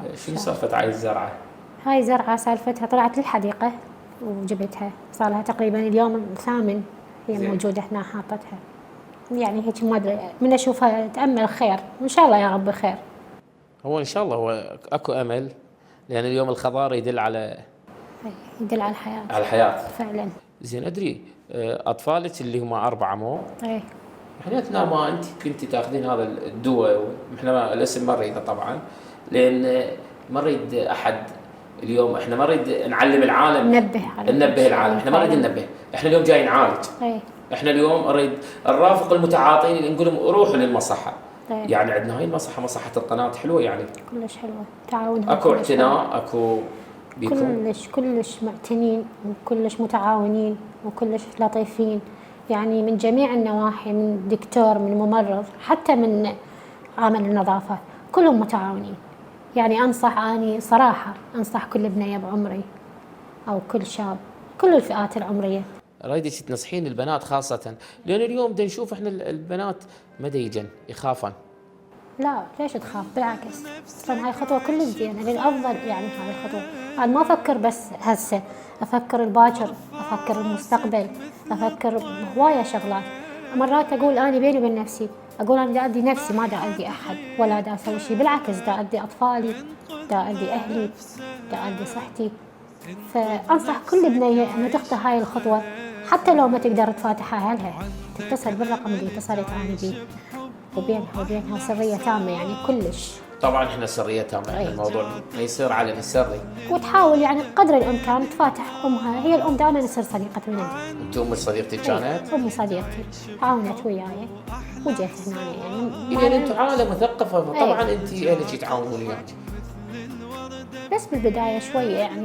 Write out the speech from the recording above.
رب. شنو سالفة هاي الزرعة؟ هاي زرعة سالفتها طلعت للحديقة وجبتها، صار لها تقريبا اليوم الثامن هي زين. موجودة هنا حاطتها. يعني هيك ما ادري، من اشوفها اتامل خير، وان شاء الله يا رب خير. هو إن شاء الله هو أكو أمل، لأن اليوم الخضار يدل على يدل على الحياة. الحياة. فعلا. زين أدري أطفالك اللي هم 4 مو؟ ايه. احنا اثناء ما انت كنت تاخذين هذا الدواء، احنا الاسم ما نريده طبعا، لان ما نريد احد اليوم، احنا ما نريد نعلم العالم، ننبه العالم، احنا ما نريد ننبه، احنا اليوم جاي نعالج. ايه. احنا اليوم نريد نرافق المتعاطين اللي نقول لهم روحوا للمصحه. ايه. يعني عندنا هاي المصحه، مصحه القناه حلوه يعني. كلش حلوه، تعاونهم اكو اعتناء، اكو بيكم كلش معتنين وكلش متعاونين وكلش لطيفين، يعني من جميع النواحي، من دكتور، من ممرض، حتى من عامل النظافة، كلهم متعاونين. يعني أني صراحة أنصح كل بنية بعمري أو كل شاب، كل الفئات العمرية. رايدك تنصحين البنات خاصه، لان اليوم بدنا نشوف احنا البنات مدى يجن يخافن. لا ليش تخاف؟ بالعكس، اصلا هاي خطوه كلش زينه للافضل. يعني هاي الخطوه انا ما افكر بس هسه، افكر الباكر، افكر المستقبل، افكر بهوايه شغلات. مرات اقول انا بيني وبين نفسي، اقول انا دا ادي نفسي، ما دا ادي احد ولا دا اسوي شيء، بالعكس دا ادي اطفالي، دا ادي اهلي، دا ادي صحتي. فانصح كل بنيه انها تخطي هاي الخطوه، حتى لو ما تقدر تفاتحها لها، تتصل بالرقم اللي اتصلت انا بيه، وبينها سرية تامة يعني كلش. طبعا احنا سرية تامة، يعني الموضوع ما يصير على السري. وتحاول يعني قدر الامكان تفاتح امها، هي الام دائما تصير صديقة ولدها. انت ام صديقتك كانت؟ امي صديقتي، تعاونت وياي وجيت هنا يعني. اذا انتم عالم مثقفة، طبعا انت اهلك يتعاونون وياك. بس بالبداية شوية يعني